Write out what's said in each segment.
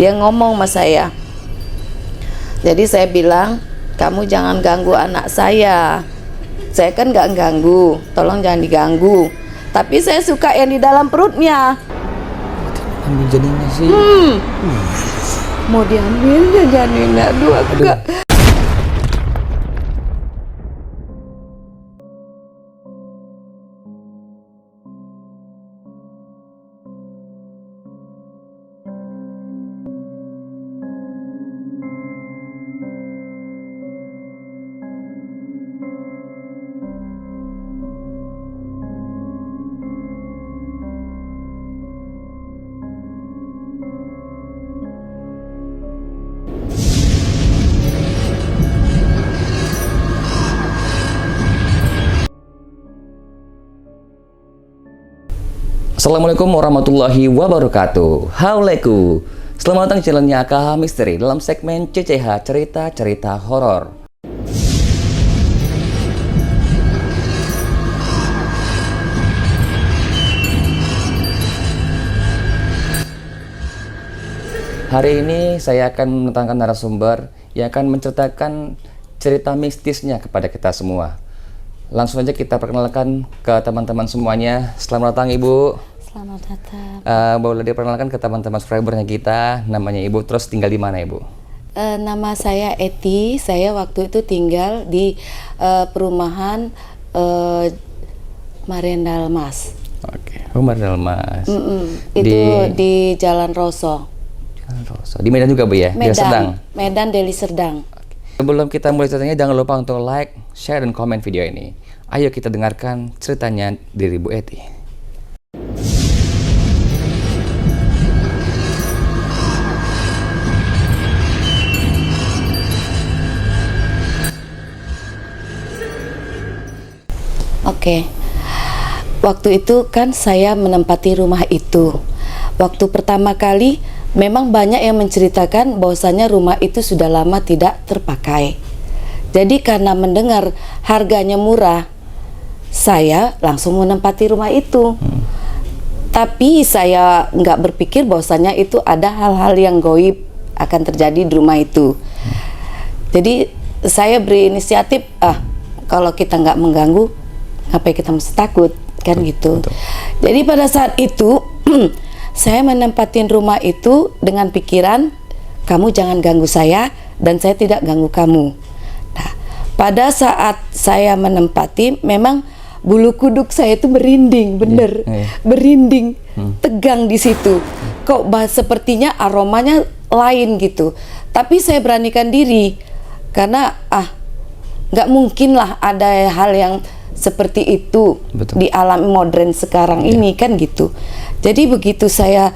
Dia ngomong sama saya. Jadi saya bilang, kamu jangan ganggu anak saya. Saya kan nggak ganggu, tolong jangan diganggu. Tapi saya suka yang di dalam perutnya. Ambil janinnya sih. Mau diambil janinnya, aduh aku nggak. Assalamualaikum warahmatullahi wabarakatuh. Hauleku. Selamat datang di channelnya KH Misteri dalam segmen CCH Cerita-Cerita Horor. Hari ini saya akan mendatangkan narasumber yang akan menceritakan cerita mistisnya kepada kita semua. Langsung aja kita perkenalkan ke teman-teman semuanya. Selamat datang Ibu. Selamat datang. Boleh diperkenalkan ke teman-teman subscribernya kita, namanya Ibu, terus tinggal di mana Ibu? Nama saya Eti. Saya waktu itu tinggal di perumahan Marendalmas. Oke, Marendalmas. Itu di Jalan Roso. Jalan Roso. Di Medan juga Bu ya? Deli Serdang. Medan Deli Serdang. Sebelum kita mulai ceritanya, jangan lupa untuk like, share, dan komen video ini. Ayo kita dengarkan ceritanya dari Bu Eti. Oke. Waktu itu kan saya menempati rumah itu. Waktu pertama kali memang banyak yang menceritakan bahwasanya rumah itu sudah lama tidak terpakai. Jadi karena mendengar harganya murah, saya langsung menempati rumah itu. Tapi saya nggak berpikir bahwasanya itu ada hal-hal yang gaib akan terjadi di rumah itu. Jadi saya berinisiatif, kalau kita nggak mengganggu, ngapain kita mesti takut, kan gitu. Betul. Jadi pada saat itu saya menempatin rumah itu dengan pikiran, kamu jangan ganggu saya dan saya tidak ganggu kamu. Nah, pada saat saya menempati, memang bulu kuduk saya itu merinding, bener, merinding, tegang di situ. Kok sepertinya aromanya lain gitu. Tapi saya beranikan diri karena nggak mungkin lah ada hal yang seperti itu. Betul. Di alam modern sekarang ini kan gitu. Jadi begitu saya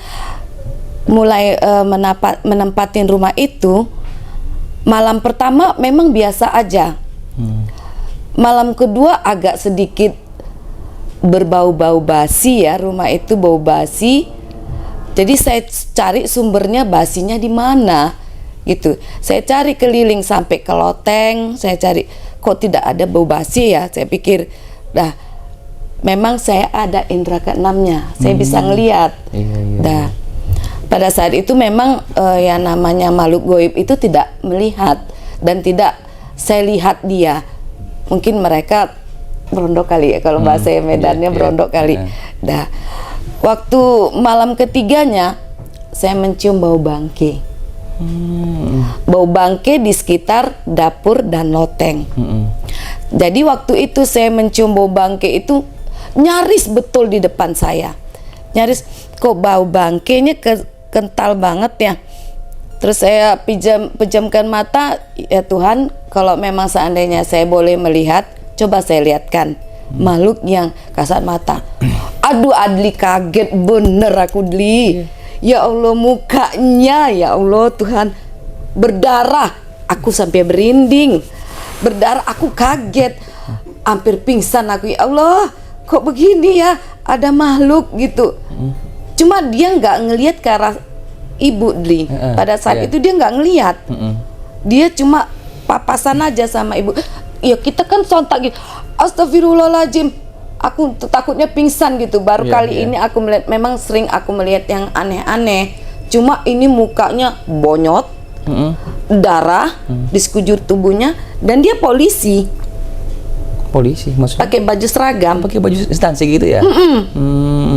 mulai menempatin rumah itu, malam pertama memang biasa aja. Malam kedua agak sedikit berbau-bau basi ya, rumah itu bau basi. Jadi saya cari sumbernya basinya di mana gitu. Saya cari keliling sampai ke loteng, saya cari kok tidak ada bau basi ya. Saya pikir, memang saya ada indera keenamnya, saya bisa ngelihat. Pada saat itu memang yang namanya makhluk goib itu tidak melihat dan tidak saya lihat dia. Mungkin mereka berondok kali ya, kalau bahasa Medannya berondok kali. Waktu malam ketiganya saya mencium bau bangke. Bau bangke di sekitar dapur dan loteng. Jadi waktu itu saya mencium bau bangke itu nyaris betul di depan saya. Nyaris, kok bau bangkenya kental banget ya. Terus saya pejamkan mata, ya Tuhan, kalau memang seandainya saya boleh melihat, coba saya lihatkan makhluk yang kasat mata. Aduh Adli, kaget bener aku Dli. Ya Allah, mukanya ya Allah Tuhan berdarah, aku sampai berinding, berdarah, aku kaget, hampir pingsan aku. Ya Allah, kok begini ya, ada makhluk gitu. Cuma dia nggak ngelihat ke arah Ibu Dli. Pada saat itu dia nggak ngelihat, dia cuma papasan aja sama Ibu. Ya kita kan sontak gitu, astagfirullahaladzim, aku takutnya pingsan gitu. Baru kali ini aku melihat, memang sering aku melihat yang aneh-aneh, cuma ini mukanya bonyot, darah di sekujur tubuhnya, dan dia polisi. Polisi maksudnya? Pakai baju seragam. Pakai baju instansi gitu ya?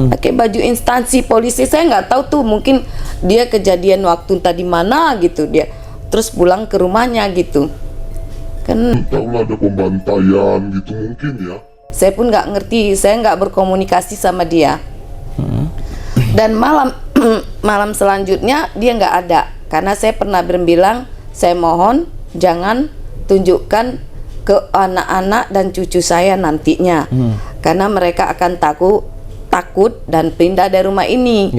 Pakai baju instansi polisi. Saya nggak tahu tuh, mungkin dia kejadian waktu tadi mana gitu, dia terus pulang ke rumahnya gitu kan. Entahlah ada pembantaian gitu mungkin ya. Saya pun nggak ngerti, saya nggak berkomunikasi sama dia. Dan malam selanjutnya dia nggak ada, karena saya pernah bilang, saya mohon jangan tunjukkan ke anak-anak dan cucu saya nantinya, karena mereka akan takut dan pindah dari rumah ini.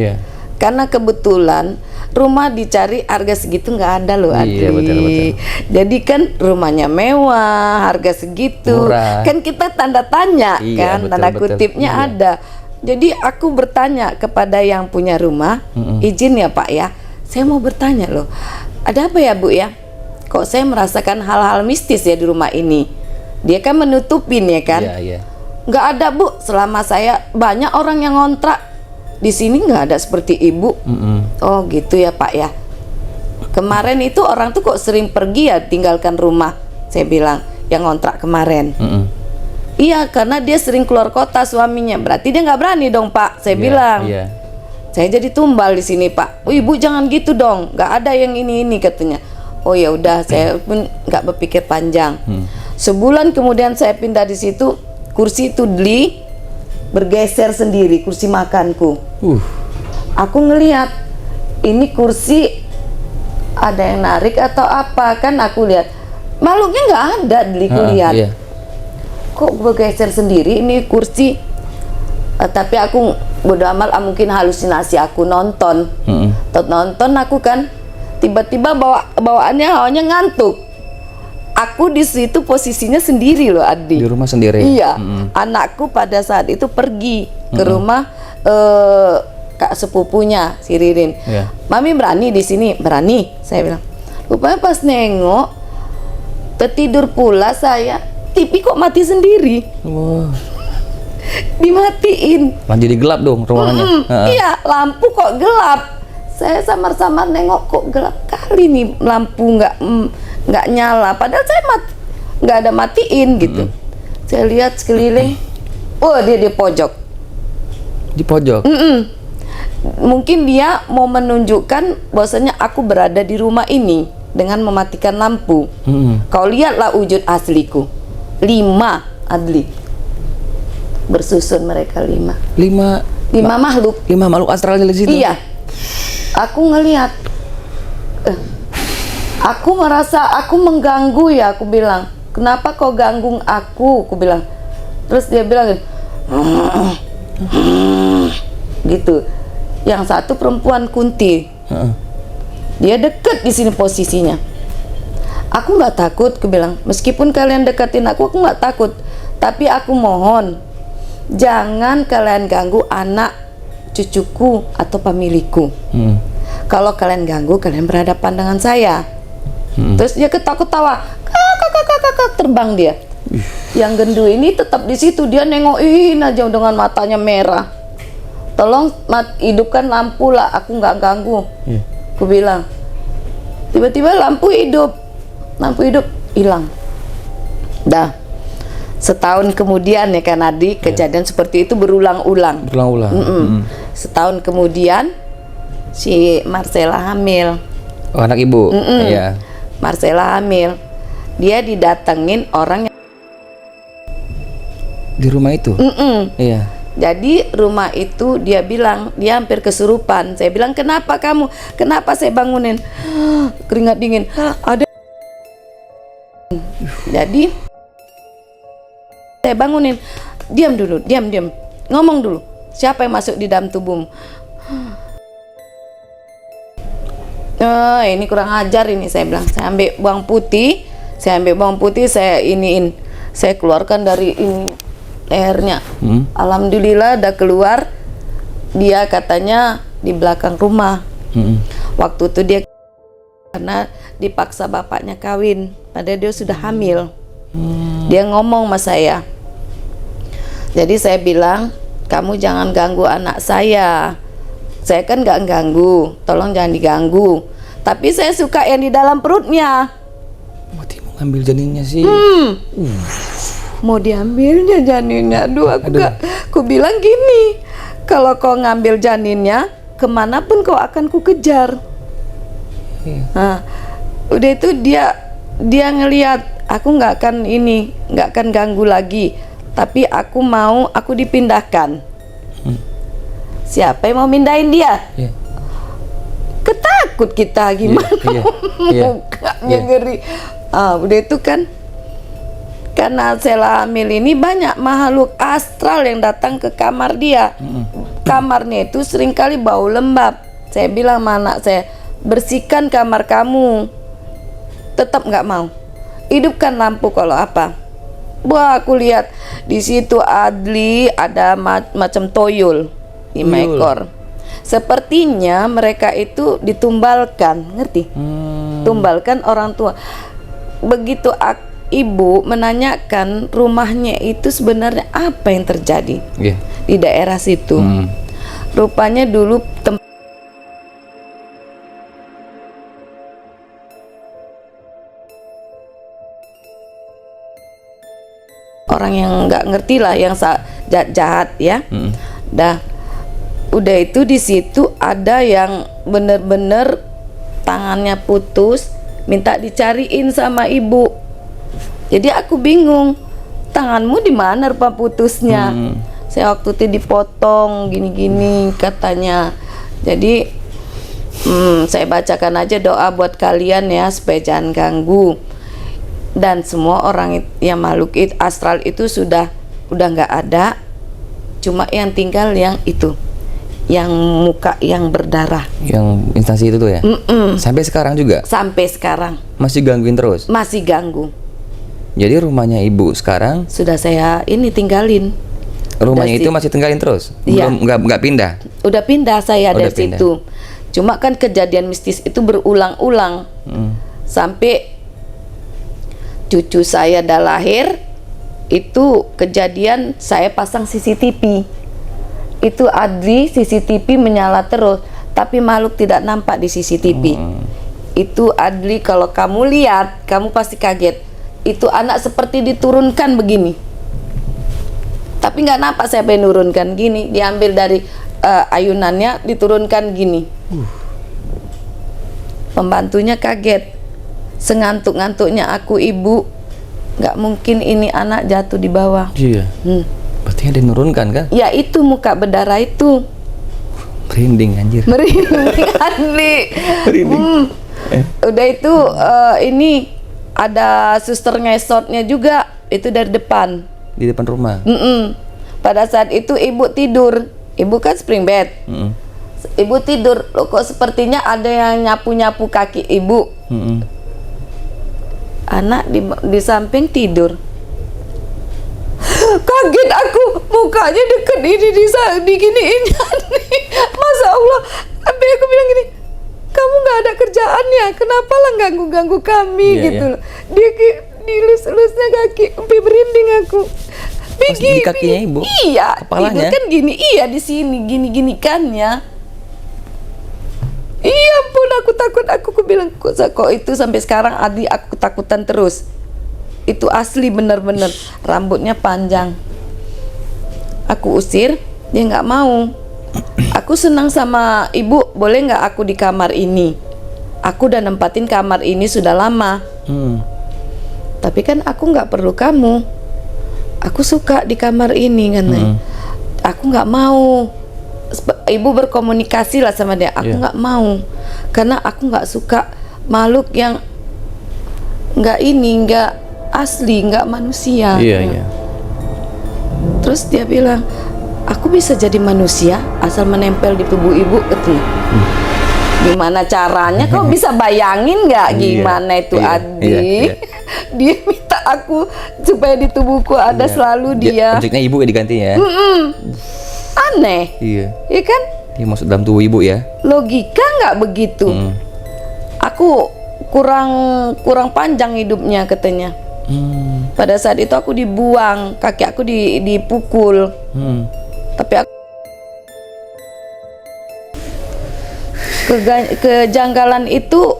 Karena kebetulan rumah dicari harga segitu nggak ada loh, Adri. Betul. Jadi kan rumahnya mewah, harga segitu. Murah. Kan kita tanda tanya, kan, tanda kutipnya ada. Jadi aku bertanya kepada yang punya rumah, izin ya Pak ya, saya mau bertanya loh, ada apa ya Bu ya? Kok saya merasakan hal-hal mistis ya di rumah ini? Dia kan menutupin ya kan? Nggak ada Bu, selama saya banyak orang yang ngontrak. Di sini nggak ada seperti ibu. Oh gitu ya Pak ya. Kemarin itu orang tuh kok sering pergi ya tinggalkan rumah. Saya bilang yang ngontrak kemarin. Iya, karena dia sering keluar kota suaminya. Berarti dia nggak berani dong Pak. Saya bilang. Saya jadi tumbal di sini Pak. Oh ibu jangan gitu dong. Nggak ada yang ini katanya. Oh ya udah, saya pun nggak berpikir panjang. Sebulan kemudian saya pindah di situ. Kursi itu bergeser sendiri, kursi makanku. Aku ngelihat ini kursi ada yang narik atau apa, kan aku lihat makhluknya nggak ada, lihat kok bergeser sendiri ini kursi. Tapi aku bodo amat, mungkin halusinasi aku nonton. Nonton aku kan tiba-tiba bawaannya hawanya ngantuk. Aku di situ posisinya sendiri loh, Adi. Di rumah sendiri. Iya. Anakku pada saat itu pergi ke rumah kak sepupunya si Ririn. Mami berani di sini? Berani, saya bilang. Rupanya pas nengok, tertidur pula saya, TV kok mati sendiri. Dimatiin. Jadi gelap dong ruangannya. Iya, lampu kok gelap. Saya samar-samar nengok, kok gelap kali nih, lampu nggak nyala, padahal saya nggak ada matiin gitu. Saya lihat sekeliling, dia di pojok. Di pojok. Mungkin dia mau menunjukkan bahwasanya aku berada di rumah ini dengan mematikan lampu. Kau lihatlah wujud asliku. 5 Adli, bersusun mereka 5 makhluk. 5 makhluk astral di situ. Iya. Aku ngelihat, aku merasa aku mengganggu ya, aku bilang, kenapa kau ganggu aku bilang. Terus dia bilang gitu. Yang satu perempuan Kunti, dia deket di sini posisinya. Aku nggak takut, aku bilang, meskipun kalian deketin aku nggak takut, tapi aku mohon jangan kalian ganggu anak cucuku atau pemilikku. Kalau kalian ganggu, kalian berhadapan dengan saya. Terus dia ketawa-ketawa, kakak terbang dia. Yang gendu ini tetap di situ, dia nengokin aja dengan matanya merah. Tolong hidupkan lampu lah, aku nggak ganggu. Aku bilang. Tiba-tiba lampu hidup, hilang. Dah. Setahun kemudian ya kan Adi, kejadian seperti itu berulang-ulang. Setahun kemudian si Marcella hamil. Oh, anak ibu. Iya. Marcella hamil. Dia didatengin orang yang di rumah itu. Iya. Jadi rumah itu dia bilang dia hampir kesurupan. Saya bilang, kenapa kamu? Kenapa saya bangunin? Keringat dingin. Ada. Jadi saya bangunin, diam dulu, diam, ngomong dulu, siapa yang masuk di dalam tubuhmu? Ini kurang ajar ini, saya bilang. Saya ambil bawang putih, saya iniin, saya keluarkan dari ini lehernya. Alhamdulillah udah keluar. Dia katanya di belakang rumah. Waktu itu dia karena dipaksa bapaknya kawin, padahal dia sudah hamil. Dia ngomong sama saya. Jadi saya bilang, kamu jangan ganggu anak saya. Saya kan nggak ganggu, tolong jangan diganggu. Tapi saya suka yang di dalam perutnya. Berarti mau ngambil janinnya sih. Mau diambilnya janinnya. Aku bilang gini, kalau kau ngambil janinnya, kemanapun kau akan ku kejar. Nah, udah itu dia ngelihat aku nggak akan ganggu lagi. Tapi aku dipindahkan. Siapa yang mau mindahin dia? Iya. Ketakut kita gimana? Mukanya ngeri. Udah itu kan, karena Sela hamil ini banyak makhluk astral yang datang ke kamar dia. Kamarnya itu seringkali bau lembab. Saya bilang sama anak saya, bersihkan kamar kamu. Tetap nggak mau. Hidupkan lampu kalau apa. Wah, aku lihat di situ Adli ada macam toyol 5 ekor. Sepertinya mereka itu ditumbalkan, ngerti? Tumbalkan orang tua. Begitu ibu menanyakan rumahnya itu sebenarnya apa yang terjadi di daerah situ. Rupanya dulu orang yang nggak ngerti lah, yang jahat ya. Udah itu di situ ada yang bener-bener tangannya putus, minta dicariin sama ibu. Jadi aku bingung, tanganmu di mana rupa putusnya? Saya waktu itu dipotong gini-gini katanya. Jadi saya bacakan aja doa buat kalian ya, supaya jangan ganggu. Dan semua orang yang makhluk astral itu udah nggak ada, cuma yang tinggal yang itu, yang muka yang berdarah, yang instansi itu tuh ya. Sampai sekarang juga? Sampai sekarang masih gangguin terus? Masih ganggu. Jadi rumahnya ibu sekarang sudah saya tinggalin. Rumahnya itu masih tinggalin terus? Belum, nggak pindah? Udah pindah saya dari situ. Cuma kan kejadian mistis itu berulang-ulang. Sampai cucu saya dah lahir, itu kejadian saya pasang CCTV. Itu Adli, CCTV menyala terus, tapi makhluk tidak nampak di CCTV. Itu Adli, kalau kamu lihat, kamu pasti kaget. Itu anak seperti diturunkan begini, tapi nggak nampak siapa yang nurunkan gini. Diambil dari ayunannya, diturunkan gini. Pembantunya kaget. Sengantuk-ngantuknya aku ibu, nggak mungkin ini anak jatuh di bawah. Iya. Berarti ada yang nurunkan kan? Ya itu muka berdarah itu. Merinding anjir. Merinding Adli. Udah itu ini ada suster ngesotnya juga, itu dari depan. Di depan rumah? Pada saat itu ibu tidur. Ibu kan spring bed. Ibu tidur, loh kok sepertinya ada yang nyapu-nyapu kaki ibu. Anak di samping tidur. Kaget aku, mukanya deket ini diginiin. Masa Allah. Sampai aku bilang gini, kamu nggak ada kerjaan ya, kenapa lah ganggu kami gitu loh. Dia dilus-lusnya kaki, sampai merinding aku. Di kakinya ibu? Iya, kepalanya? ibu kan gini, iya di sini gini kan ya. Iya pun aku takut, aku bilang kok itu sampai sekarang Adi aku ketakutan terus. Itu asli bener-bener, rambutnya panjang. Aku usir, dia nggak mau. Aku senang sama ibu, boleh nggak aku di kamar ini? Aku udah nempatin kamar ini sudah lama. Tapi kan aku nggak perlu kamu. Aku suka di kamar ini kan. Aku nggak mau. Ibu berkomunikasi lah sama dia. Aku nggak mau, karena aku nggak suka makhluk yang nggak asli, nggak manusia. Terus dia bilang, aku bisa jadi manusia asal menempel di tubuh ibu, katanya. Gimana caranya? Kau bisa bayangin nggak gimana itu Adi? Dia minta aku supaya di tubuhku ada selalu dia. Objeknya ibu ya diganti ya? Aneh. Iya kan? Dia masuk dalam tubuh ibu ya? Logika nggak begitu. Aku kurang panjang hidupnya katanya. Pada saat itu aku dibuang, kaki aku dipukul. Tapi Kejanggalan itu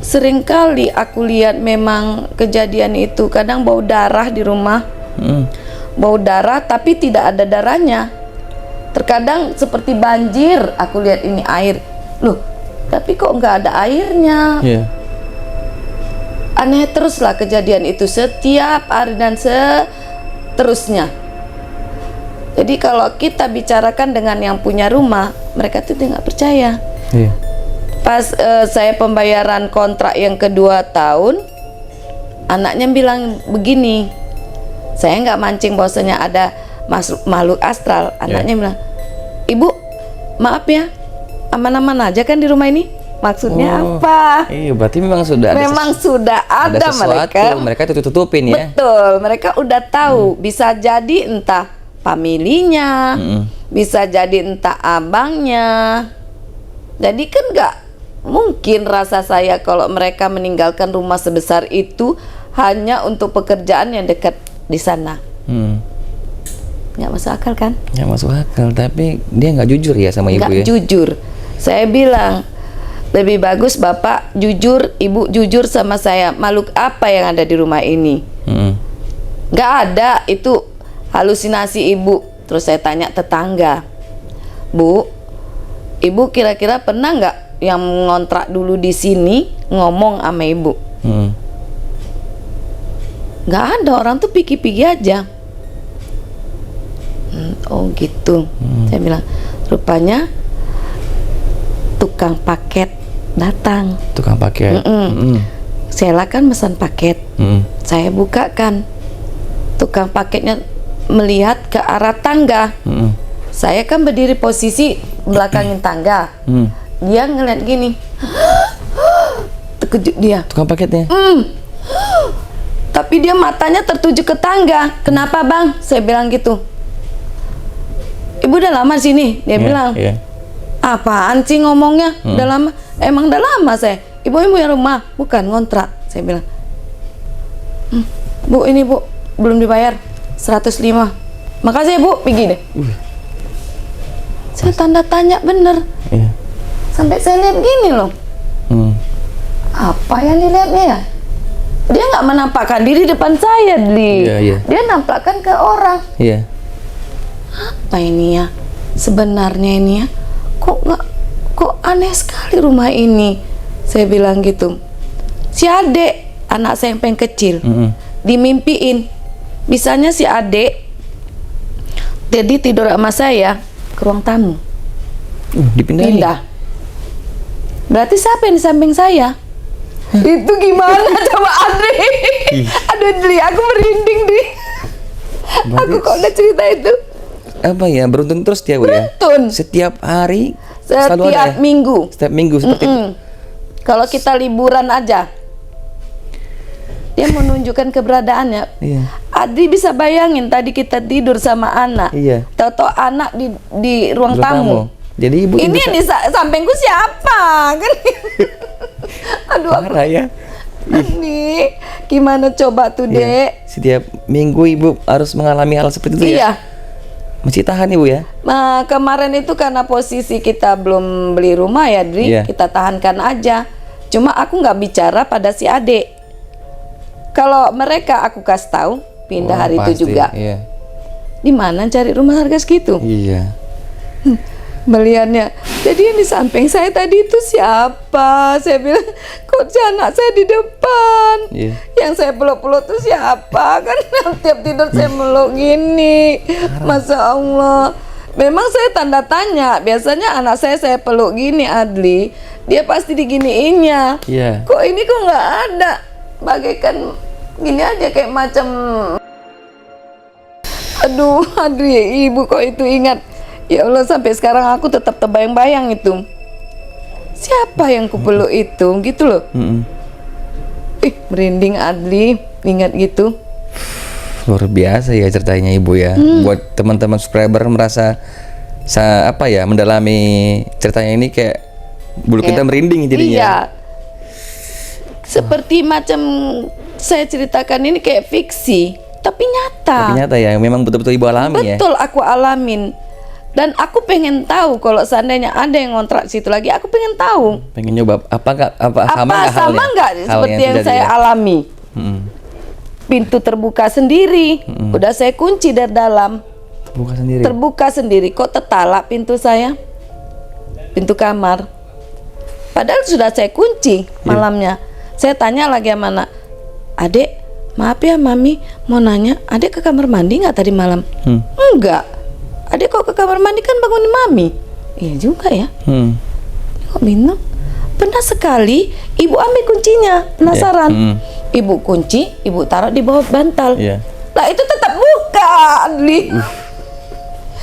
seringkali aku lihat memang kejadian itu. Kadang bau darah di rumah. Bau darah tapi tidak ada darahnya. Terkadang seperti banjir, aku lihat ini air. Loh, tapi kok nggak ada airnya? Iya. Aneh teruslah kejadian itu setiap hari dan seterusnya. Jadi kalau kita bicarakan dengan yang punya rumah, mereka tuh nggak percaya. Iya. Pas saya pembayaran kontrak yang kedua tahun, anaknya bilang begini, saya nggak mancing bahwasanya ada makhluk astral. Anaknya bilang, "Ibu, maaf ya, aman-aman aja kan di rumah ini?" Maksudnya apa? Iya, berarti memang sudah sudah ada sesuatu, mereka tutup-tutupin ya. Betul, mereka udah tahu. Bisa jadi entah familinya, bisa jadi entah abangnya. Jadi kan nggak mungkin rasa saya kalau mereka meninggalkan rumah sebesar itu hanya untuk pekerjaan yang dekat di sana. Nggak masuk akal kan? Nggak masuk akal, tapi dia nggak jujur ya sama ibu Nggak ya? jujur. Saya bilang, lebih bagus Bapak jujur, Ibu jujur sama saya. Makhluk apa yang ada di rumah ini? Nggak ada, itu halusinasi Ibu. Terus saya tanya tetangga, Bu, Ibu kira-kira pernah nggak yang ngontrak dulu di sini ngomong sama Ibu? Nggak ada, orang tuh pikir-pikir aja. Oh gitu. Saya bilang, rupanya tukang paket datang. Tukang paket. Sheila kan pesan paket. Saya bukakan. Tukang paketnya melihat ke arah tangga. Saya kan berdiri posisi belakangin tangga. Dia ngeliat gini. Terkejut dia. Tukang paketnya? Tapi dia matanya tertuju ke tangga. Kenapa Bang? Saya bilang gitu. Ibu udah lama di sini. Dia bilang. Apaan sih ngomongnya? Udah lama. Emang udah lama saya. Ibu yang rumah, bukan ngontrak. Saya bilang, Bu ini Bu belum dibayar 105. Makasih ya Bu, pergi deh. Saya tanda tanya bener. Sampai saya lihat gini loh. Apa yang dilihatnya ya? Dia nggak menampakkan diri depan saya, Dia nampakkan ke orang. Apa ini ya? Sebenarnya ini ya? Kok aneh sekali rumah ini. Saya bilang gitu. Si adek, anak saya yang paling kecil, dimimpiin. Bisanya si adek jadi tidur sama saya ke ruang tamu. Dipindahin? Pindah. Berarti siapa yang di samping saya? Itu gimana coba Adri? Aduh Dri, aku merinding Dri. Aku kok udah cerita itu. Apa ya, beruntun terus dia Bu ya? Beruntun. Setiap hari? Setiap ada, ya? minggu. Setiap minggu seperti itu. Kalau kita liburan aja, dia menunjukkan keberadaannya. Adri bisa bayangin tadi kita tidur sama anak. Tahu-tahu anak di ruang tamu. Jadi ibu ini yang di sampingku siapa? Kan? Aduh, parah ya. Ini gimana coba tuh Dek? Setiap minggu ibu harus mengalami hal seperti itu ya? Masih tahan Ibu ya? Nah, kemarin itu karena posisi kita belum beli rumah ya, Dri, kita tahankan aja. Cuma aku nggak bicara pada si adik. Kalau mereka aku kasih tahu pindah hari itu juga. Di mana cari rumah harga segitu? Melihatnya. Jadi yang di samping saya tadi itu siapa? Saya bilang, kok anak saya di depan? Yang saya peluk-peluk itu siapa? Kan tiap tidur saya meluk gini. Masya Allah. Memang saya tanda tanya. Biasanya anak saya peluk gini, Adli. Dia pasti diginiinnya. Kok ini kok nggak ada? Bagaikan gini aja kayak macam. Aduh, Adli, ibu kok itu ingat. Ya Allah, sampai sekarang aku tetap terbayang-bayang itu. Siapa yang kupeluk itu, gitu loh. Merinding Adli, ingat gitu. Luar biasa ya ceritanya Ibu ya. Buat teman-teman subscriber merasa mendalami ceritanya ini kayak bulu kita merinding jadinya. Iya. Seperti macam saya ceritakan ini kayak fiksi, tapi nyata. Tapi nyata ya, memang betul-betul Ibu alami ya. Betul, aku alamin. Dan aku pengen tahu kalau seandainya ada yang ngontrak situ lagi, aku pengen tahu. Pengen nyoba apa Sama nggak seperti yang saya alami. Pintu terbuka sendiri, udah saya kunci dari dalam. Terbuka sendiri, kok tertalak pintu saya, pintu kamar. Padahal sudah saya kunci malamnya. Saya tanya lagi sama anak, adek, maaf ya mami, mau nanya, adek ke kamar mandi nggak tadi malam? Enggak. Adek kok ke kamar mandi, kan bangunin mami. Iya juga ya. Kok minum? Pernah sekali ibu ambil kuncinya, penasaran. Ibu kunci, ibu taruh di bawah bantal. Lah itu tetap buka, Adli.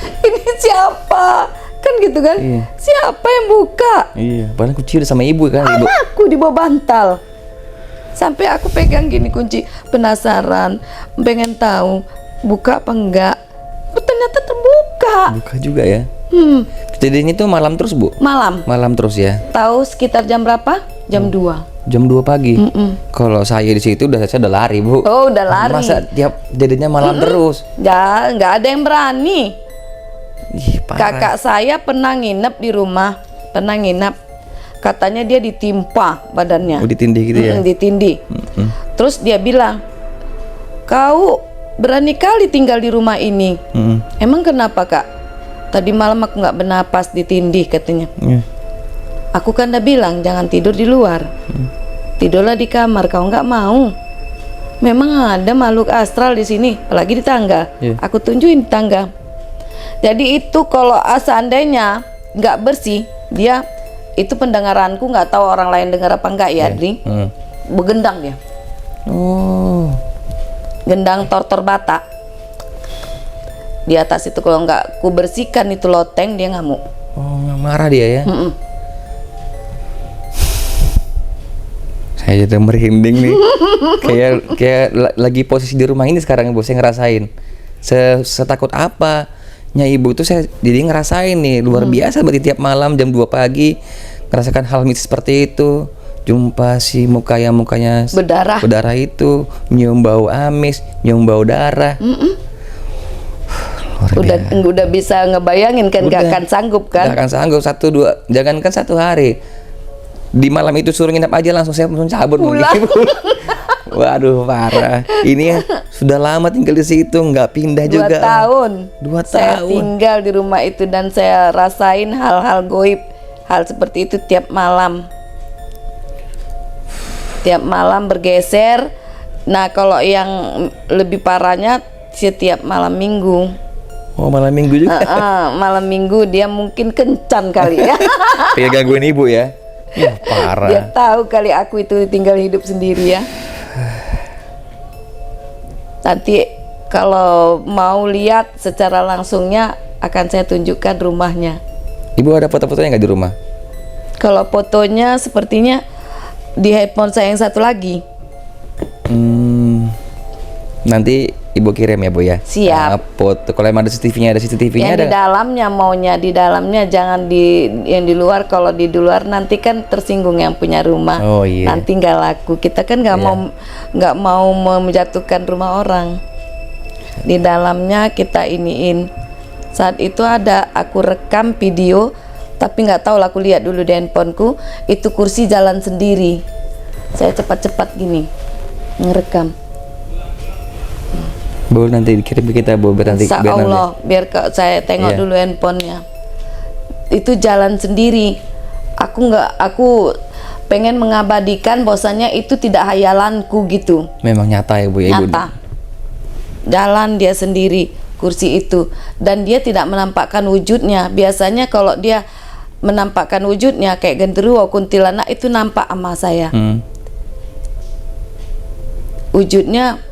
Ini siapa? Kan gitu kan? Siapa yang buka? Padahal kunci udah sama ibu kan? Anakku di bawah bantal. Sampai aku pegang gini kunci, penasaran, pengen tahu buka apa enggak. Ternyata terbuka. Buka juga ya. Kejadiannya itu malam terus, Bu? Malam terus ya. Tahu sekitar jam berapa? Jam 2. Jam 2 pagi. Kalau saya di situ saya udah lari, Bu. Oh, udah lari. Masa tiap jadinya malam terus? Ya, nggak ada yang berani. Parah. Kakak saya pernah nginep di rumah, katanya dia ditimpa badannya. Ditindih gitu ya? Ditindih. Terus dia bilang, kau berani kali tinggal di rumah ini. Emang kenapa, Kak? Tadi malam aku nggak bernapas, ditindih katanya. Aku kan udah bilang jangan tidur di luar, tidurlah di kamar. Kau nggak mau. Memang ada makhluk astral di sini, apalagi di tangga. Aku tunjukin di tangga. Jadi itu kalau seandainya nggak bersih, dia itu pendengaranku, nggak tahu orang lain dengar apa enggak ya, Adri. Begendang dia. Gendang tortor bata. Di atas itu kalau nggak ku bersihkan itu loteng, dia ngamuk. Marah dia ya. Saya jadi merinding nih. kayak lagi posisi di rumah ini sekarang, Bu. Saya ngerasain. Setakut apa? Ibu tuh saya jadi ngerasain nih, luar biasa berarti tiap malam jam 2 pagi ngerasakan hal mistis seperti itu. Jumpa si mukanya berdarah itu, nyium bau amis, nyium bau darah. Udah bisa ngebayangin kan? Gak akan sanggup kan? Gak akan sanggup 1-2, jangankan 1 hari. Di malam itu suruh nginap aja langsung saya cabut. Waduh, parah. Ini ya sudah lama tinggal di situ, nggak pindah 2 juga. 2 tahun. Saya tinggal di rumah itu dan saya rasain hal-hal goib, hal seperti itu tiap malam. Tiap malam bergeser. Nah, kalau yang lebih parahnya setiap malam minggu. Malam minggu juga. Malam minggu dia mungkin kencan kali ya. Kayak gangguin ibu ya. Parah. Dia tahu kali aku itu tinggal hidup sendiri ya. Nanti kalau mau lihat secara langsungnya akan saya tunjukkan rumahnya. Ibu ada foto-fotonya nggak di rumah? Kalau fotonya sepertinya di handphone saya yang satu lagi. Nanti ibu kirim ya, Bu ya. Siap. Foto. Kalau emang ada CCTV-nya, ada CCTV-nya. Yang di dalamnya, maunya di dalamnya, jangan yang di luar. Kalau di luar nanti kan tersinggung yang punya rumah. Nanti nggak laku. Kita kan nggak mau menjatuhkan rumah orang. Di dalamnya kita iniin. Saat itu ada aku rekam video, tapi nggak tahu lah, aku lihat dulu di handphoneku. Itu kursi jalan sendiri. Saya cepat-cepat gini ngerekam. Bu, nanti dikirim ke kita, Bu, Insya Allah, biar saya tengok dulu handphonenya. Itu jalan sendiri. Aku pengen mengabadikan bahwasanya itu tidak hayalanku gitu. Memang nyata ya, Bu ya. Nyata. Jalan dia sendiri, kursi itu, dan dia tidak menampakkan wujudnya. Biasanya kalau dia menampakkan wujudnya kayak genderuwo, kuntilanak, itu nampak sama saya. Wujudnya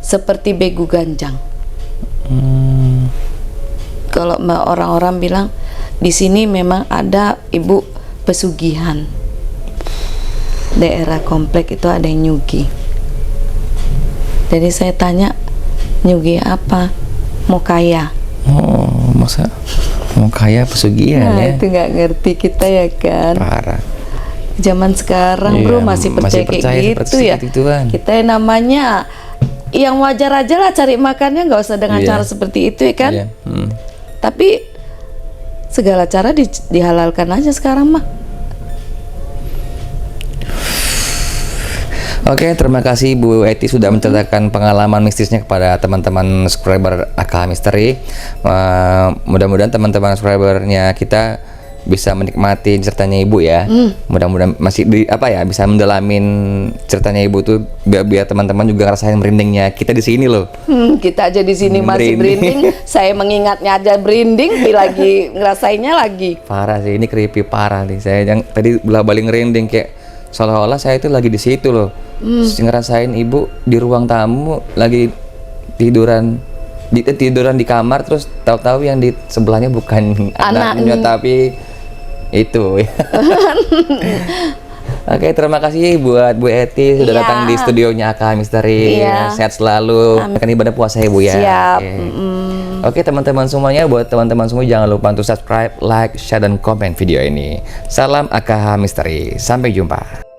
seperti begu ganjang. Kalau orang-orang bilang di sini memang ada ibu pesugihan. Daerah komplek itu ada yang nyugi. Jadi saya tanya, nyugi apa? Mau kaya. Masa mau kaya pesugihan ya? Itu nggak ngerti kita ya kan. Parah. Zaman sekarang bro masih percaya kayak gitu ya. Kita yang namanya yang wajar aja lah cari makannya, nggak usah dengan cara seperti itu ya kan. Tapi segala cara dihalalkan aja sekarang mah. Oke, terima kasih Bu Eti sudah menceritakan pengalaman mistisnya kepada teman-teman subscriber AKH Misteri. Mudah-mudahan teman-teman subscribernya kita bisa menikmati ceritanya Ibu ya. Mudah-mudahan masih bisa mendalamin ceritanya Ibu tuh biar teman-teman juga ngerasain merindingnya kita di sini loh. Kita aja di sini masih merinding. Saya mengingatnya aja merinding, lagi ngerasainnya lagi. Parah sih, ini creepy parah nih. Saya yang tadi bola-balik ngerinding kayak seolah-olah saya itu lagi di situ loh. Ngerasain Ibu di ruang tamu lagi tiduran di kamar, terus tahu-tahu yang di sebelahnya bukan anaknya tapi itu. Oke, terima kasih buat Bu Eti sudah datang di studionya AKH Misteri. Sehat selalu. Akan ibadah puasa ya Bu ya. Siap. Oke teman-teman semuanya, buat teman-teman semua jangan lupa untuk subscribe, like, share, dan komen video ini. Salam AKH Misteri. Sampai jumpa.